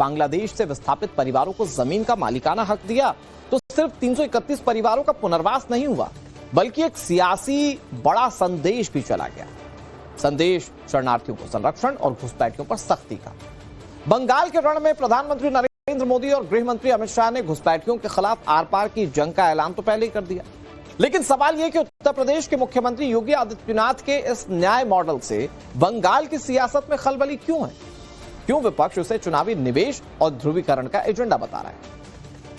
बांग्लादेश से विस्थापित परिवारों को जमीन का मालिकाना हक दिया तो सिर्फ 331 परिवारों का पुनर्वास नहीं हुआ, बल्कि एक सियासी बड़ा संदेश भी चला गया। संदेश शरणार्थियों को संरक्षण और घुसपैठियों पर सख्ती का। बंगाल के रण में प्रधानमंत्री नरेंद्र मोदी और गृह मंत्री अमित शाह ने घुसपैठियों के खिलाफ आर पार की जंग का ऐलान तो पहले ही कर दिया, लेकिन सवाल यह कि उत्तर प्रदेश के मुख्यमंत्री योगी आदित्यनाथ के इस न्याय मॉडल से बंगाल की सियासत में खलबली क्यों है? क्यों विपक्ष उसे चुनावी निवेश और ध्रुवीकरण का एजेंडा बता रहा है?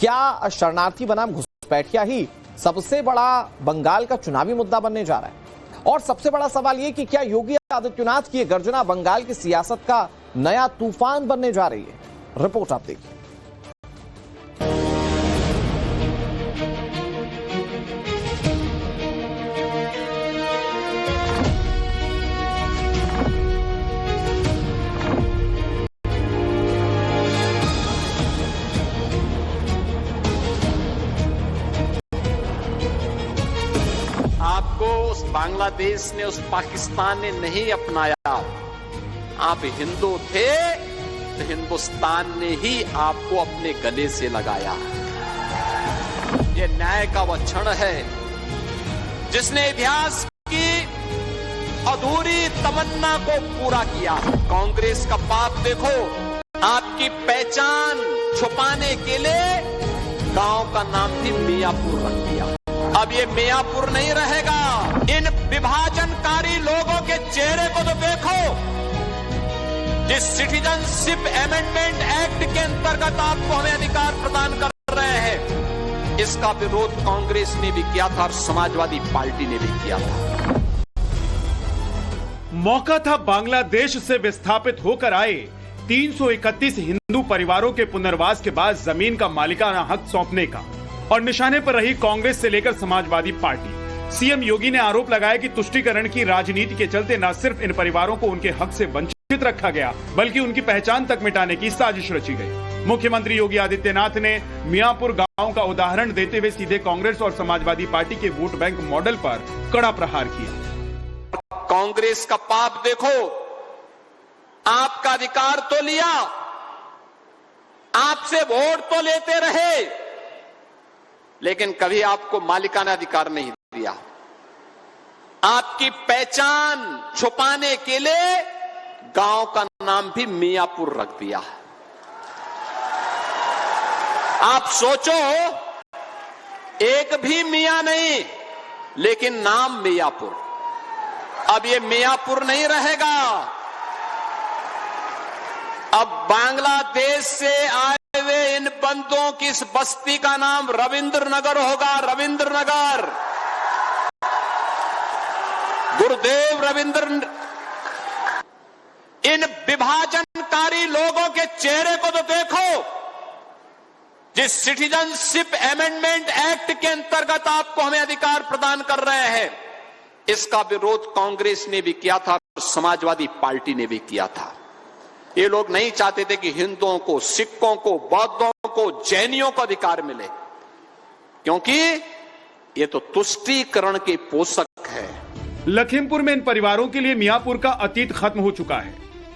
क्या शरणार्थी बनाम घुसपैठिया ही सबसे बड़ा बंगाल का चुनावी मुद्दा बनने जा रहा है? और सबसे बड़ा सवाल यह कि क्या योगी आदित्यनाथ की गर्जना बंगाल की सियासत का नया तूफान बनने जा रही है? रिपोर्ट आप देखिए। आपको उस बांग्लादेश ने, उस पाकिस्तान ने नहीं अपनाया। आप हिंदू थे तो हिंदुस्तान ने ही आपको अपने गले से लगाया। ये न्याय का वह क्षण है जिसने इतिहास की अधूरी तमन्ना को पूरा किया। कांग्रेस का पाप देखो, आपकी पहचान छुपाने के लिए गांव का नाम भी मियापुर रख दिया। अब ये मियापुर नहीं रहेगा। इन विभाजनकारी लोगों के चेहरे को तो देखो। जिस सिटीजनशिप अमेंडमेंट एक्ट के अंतर्गत आपको हमें अधिकार प्रदान कर रहे हैं, इसका विरोध कांग्रेस ने भी किया था और समाजवादी पार्टी ने भी किया था। मौका था बांग्लादेश से विस्थापित होकर आए 331 हिंदू परिवारों के पुनर्वास के बाद जमीन का मालिकाना हक सौंपने का, और निशाने पर रही कांग्रेस से लेकर समाजवादी पार्टी। सीएम योगी ने आरोप लगाया कि तुष्टीकरण की राजनीति के चलते न सिर्फ इन परिवारों को उनके हक से वंचित रखा गया, बल्कि उनकी पहचान तक मिटाने की साजिश रची गई। मुख्यमंत्री योगी आदित्यनाथ ने मियापुर गांव का उदाहरण देते हुए सीधे कांग्रेस और समाजवादी पार्टी के वोट बैंक मॉडल पर कड़ा प्रहार किया। कांग्रेस का पाप देखो, आपका अधिकार तो लिया, आपसे वोट तो लेते रहे, लेकिन कभी आपको मालिकाना अधिकार नहीं दिया। आपकी पहचान छुपाने के लिए गांव का नाम भी मियापुर रख दिया। आप सोचो, एक भी मियां नहीं, लेकिन नाम मियापुर। अब ये मियापुर नहीं रहेगा। अब बांग्लादेश से आए हुए इन बंदों की इस बस्ती का नाम रविंद्र नगर होगा। रविंद्र नगर, गुरुदेव रविंद्र। इन विभाजनकारी लोगों के चेहरे को तो देखो। जिस सिटीजनशिप अमेंडमेंट एक्ट के अंतर्गत आपको हमें अधिकार प्रदान कर रहे हैं, इसका विरोध कांग्रेस ने भी किया था और समाजवादी पार्टी ने भी किया था। ये लोग नहीं चाहते थे कि हिंदुओं को, सिखों को, बौद्धों को, जैनियों को अधिकार मिले, क्योंकि ये तो तुष्टीकरण के पोषक है। लखीमपुर में इन परिवारों के लिए मियापुर का अतीत खत्म हो चुका है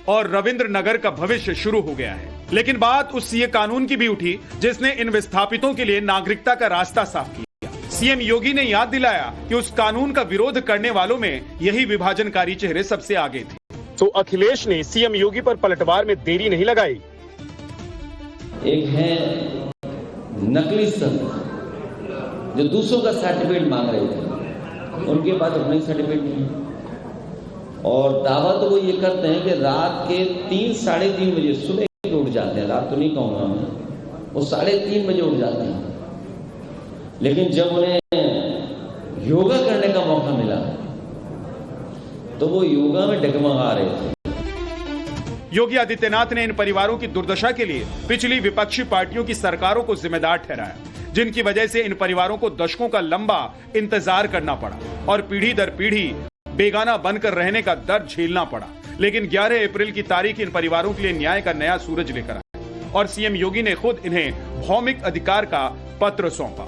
और रविंद्र नगर का भविष्य शुरू हो गया है। लेकिन बात उस सीए कानून की भी उठी जिसने इन विस्थापितों के लिए नागरिकता का रास्ता साफ किया। सीएम योगी ने याद दिलाया कि उस कानून का विरोध करने वालों में यही विभाजनकारी चेहरे सबसे आगे थे। तो अखिलेश ने सीएम योगी पर पलटवार में देरी नहीं लगाई। एक है नकली संत जो दूसरों का सर्टिफिकेट मांग रहे थे, उनके पास अपना सर्टिफिकेट नहीं, और दावा तो वो ये करते हैं कि रात के 3-3:30 बजे सुबह उठ जाते हैं। रात तो नहीं कहूंगा मैं, वो 3:30 बजे उठ जाते हैं। लेकिन जब उन्हें योगा करने का मौका मिला तो वो योगा में डगमगा रहे थे। योगी आदित्यनाथ ने इन परिवारों की दुर्दशा के लिए पिछली विपक्षी पार्टियों की सरकारों को जिम्मेदार ठहराया, जिनकी वजह से इन परिवारों को दशकों का लंबा इंतजार करना पड़ा और पीढ़ी दर पीढ़ी बेगाना बनकर रहने का दर्द झेलना पड़ा। लेकिन 11 अप्रैल की तारीख इन परिवारों के लिए न्याय का नया सूरज लेकर आया और सीएम योगी ने खुद इन्हें भौमिक अधिकार का पत्र सौंपा।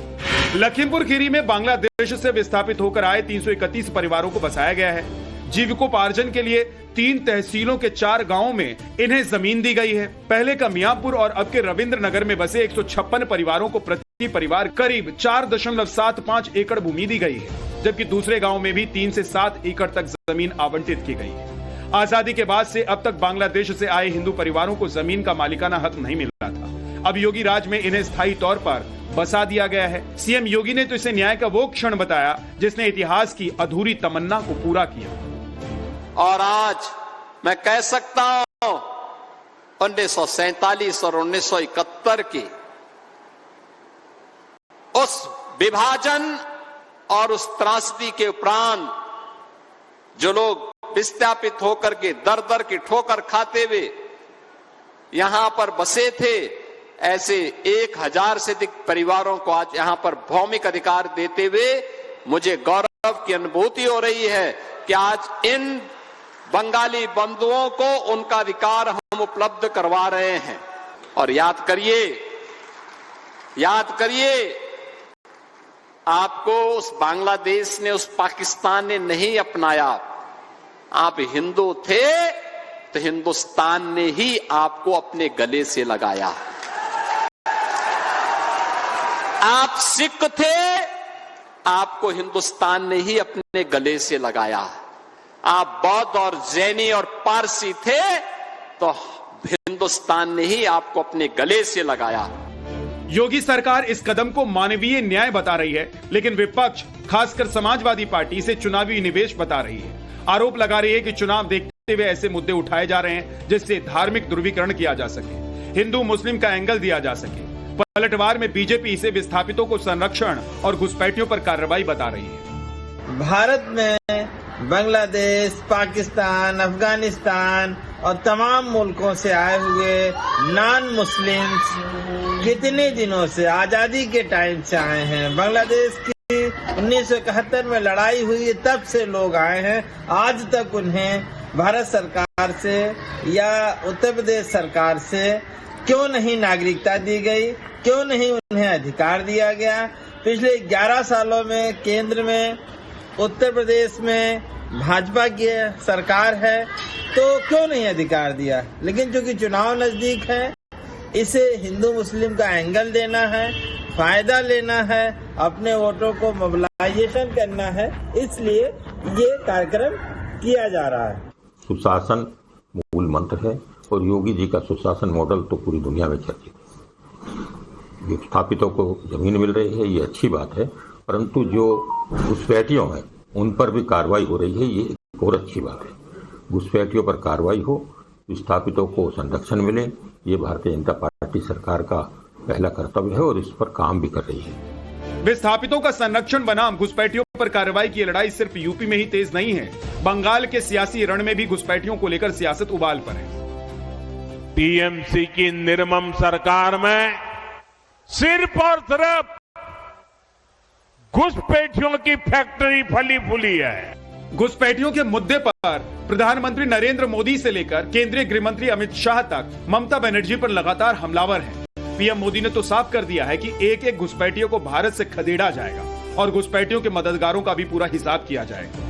लखीमपुर खीरी में बांग्लादेश से विस्थापित होकर आए 331 परिवारों को बसाया गया है। जीविकोपार्जन के लिए 3 तहसीलों के 4 गांवों में इन्हें जमीन दी गई है। पहले का मियाँपुर और अब के रविंद्र नगर में बसे 156 परिवारों को प्रति परिवार करीब 4.75 एकड़ भूमि दी गई है, जबकि दूसरे गांव में भी 3 से 7 एकड़ तक जमीन आवंटित की गई है। आजादी के बाद से अब तक बांग्लादेश से आए हिंदू परिवारों को जमीन का मालिकाना हक नहीं मिल रहा था। अब योगी राज में इन्हें स्थायी तौर पर बसा दिया गया है। सीएम योगी ने तो इसे न्याय का वो क्षण बताया जिसने इतिहास की अधूरी तमन्ना को पूरा किया। और आज मैं कह सकता हूं 1947 और 1971 की उस विभाजन और उस त्रासदी के उपरांत जो लोग विस्थापित होकर के दर दर की ठोकर खाते हुए यहां पर बसे थे, ऐसे 1000 से अधिक परिवारों को आज यहां पर भौमिक अधिकार देते हुए मुझे गौरव की अनुभूति हो रही है कि आज इन बंगाली बंधुओं को उनका अधिकार हम उपलब्ध करवा रहे हैं। और याद करिए आपको उस बांग्लादेश ने, उस पाकिस्तान ने नहीं अपनाया। आप हिंदू थे तो हिंदुस्तान ने ही आपको अपने गले से लगाया। आप सिख थे, आपको हिंदुस्तान ने ही अपने गले से लगाया। आप बौद्ध और जैनी और पारसी थे तो हिंदुस्तान ने ही आपको अपने गले से लगाया। योगी सरकार इस कदम को मानवीय न्याय बता रही है, लेकिन विपक्ष खासकर समाजवादी पार्टी इसे चुनावी निवेश बता रही है। आरोप लगा रही है कि चुनाव देखते हुए ऐसे मुद्दे उठाए जा रहे हैं जिससे धार्मिक ध्रुवीकरण किया जा सके, हिंदू मुस्लिम का एंगल दिया जा सके। पलटवार में बीजेपी इसे विस्थापितों को संरक्षण और घुसपैठियों पर कार्रवाई बता रही है। भारत में बांग्लादेश, पाकिस्तान, अफगानिस्तान और तमाम मुल्कों से आए हुए नॉन मुस्लिम्स कितने दिनों से, आजादी के टाइम से आए हैं। बांग्लादेश की 1971 में लड़ाई हुई तब से लोग आए हैं। आज तक उन्हें भारत सरकार से या उत्तर प्रदेश सरकार से क्यों नहीं नागरिकता दी गई, क्यों नहीं उन्हें अधिकार दिया गया? पिछले 11 सालों में केंद्र में, उत्तर प्रदेश में भाजपा की सरकार है तो क्यों नहीं अधिकार दिया? लेकिन चूंकि चुनाव नजदीक है, इसे हिंदू मुस्लिम का एंगल देना है, फायदा लेना है, अपने वोटों को मोबिलाइजेशन करना है, इसलिए ये कार्यक्रम किया जा रहा है। सुशासन मूल मंत्र है और योगी जी का सुशासन मॉडल तो पूरी दुनिया में चर्चित है। विस्थापितों को जमीन मिल रही है, ये अच्छी बात है, परंतु जो घुसपैठियों हैं उन पर भी कार्रवाई हो रही है, ये एक और अच्छी बात है। घुसपैठियों पर कार्रवाई हो, विस्थापितों को संरक्षण मिले, ये भारतीय जनता पार्टी सरकार का पहला कर्तव्य है और इस पर काम भी कर रही है। विस्थापितों का संरक्षण बनाम घुसपैठियों पर कार्रवाई की लड़ाई सिर्फ यूपी में ही तेज नहीं है, बंगाल के सियासी रण में भी घुसपैठियों को लेकर सियासत उबाल पर है। टीएमसी की निर्मम सरकार में सिर्फ और सिर्फ घुसपैठियों की फैक्ट्री फली फूली है। घुसपैठियों के मुद्दे पर प्रधानमंत्री नरेंद्र मोदी से लेकर केंद्रीय गृह मंत्री अमित शाह तक ममता बनर्जी पर लगातार हमलावर हैं। पीएम मोदी ने तो साफ कर दिया है कि एक एक घुसपैठियों को भारत से खदेड़ा जाएगा और घुसपैठियों के मददगारों का भी पूरा हिसाब किया जाएगा।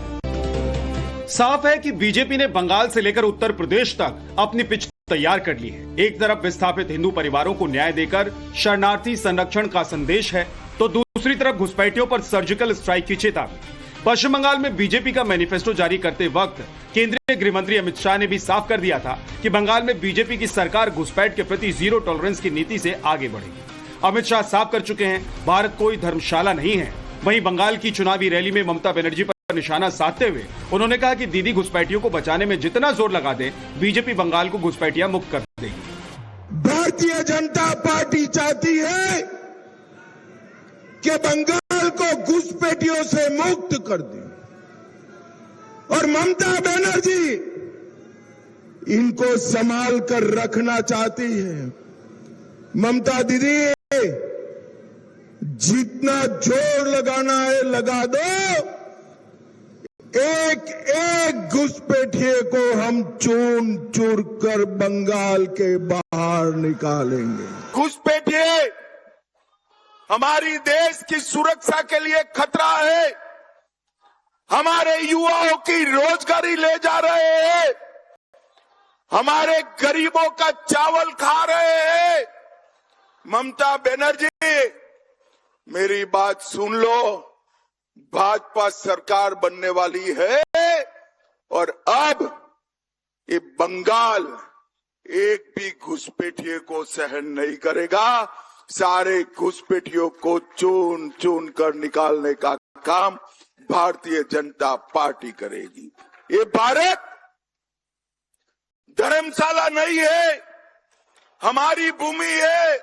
साफ है कि बीजेपी ने बंगाल से लेकर उत्तर प्रदेश तक अपनी पिच तैयार कर ली है। एक तरफ विस्थापित हिंदू परिवारों को न्याय देकर शरणार्थी संरक्षण का संदेश है, तो दूसरी तरफ घुसपैठियों पर सर्जिकल स्ट्राइक की चेतावनी। पश्चिम बंगाल में बीजेपी का मैनिफेस्टो जारी करते वक्त केंद्रीय गृह मंत्री अमित शाह ने भी साफ कर दिया था कि बंगाल में बीजेपी की सरकार घुसपैठ के प्रति जीरो टॉलरेंस की नीति से आगे बढ़ेगी। अमित शाह साफ कर चुके हैं, भारत कोई धर्मशाला नहीं है। वहीं बंगाल की चुनावी रैली में ममता बनर्जी पर निशाना साधते हुए उन्होंने कहा कि दीदी घुसपैठियों को बचाने में जितना जोर लगा दे, बीजेपी बंगाल को घुसपैठियां मुक्त कर देगी। भारतीय जनता पार्टी चाहती है कि बंगाल को घुसपैठियों से मुक्त कर दे और ममता बनर्जी इनको संभाल कर रखना चाहती है। ममता दीदी, जितना जोर लगाना है लगा दो, एक एक घुसपैठिए को हम चून चूर कर बंगाल के बाहर निकालेंगे। घुसपैठिए हमारी देश की सुरक्षा के लिए खतरा है। हमारे युवाओं की रोजगारी ले जा रहे हैं, हमारे गरीबों का चावल खा रहे हैं। ममता बनर्जी, मेरी बात सुन लो, भाजपा सरकार बनने वाली है और अब ये बंगाल एक भी घुसपैठिए को सहन नहीं करेगा। सारे घुसपैठियों को चुन चुन कर निकालने का काम भारतीय जनता पार्टी करेगी। ये भारत धर्मशाला नहीं है, हमारी भूमि है।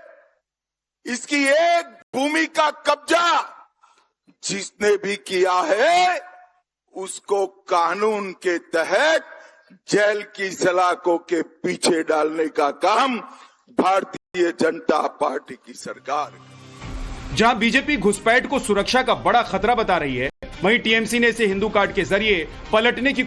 इसकी एक भूमि का कब्जा जिसने भी किया है उसको कानून के तहत जेल की सलाखों के पीछे डालने का काम भारतीय जनता पार्टी की सरकार है। जहां बीजेपी घुसपैठ को सुरक्षा का बड़ा खतरा बता रही है, वहीं टीएमसी ने इसे हिंदू कार्ड के जरिए पलटने की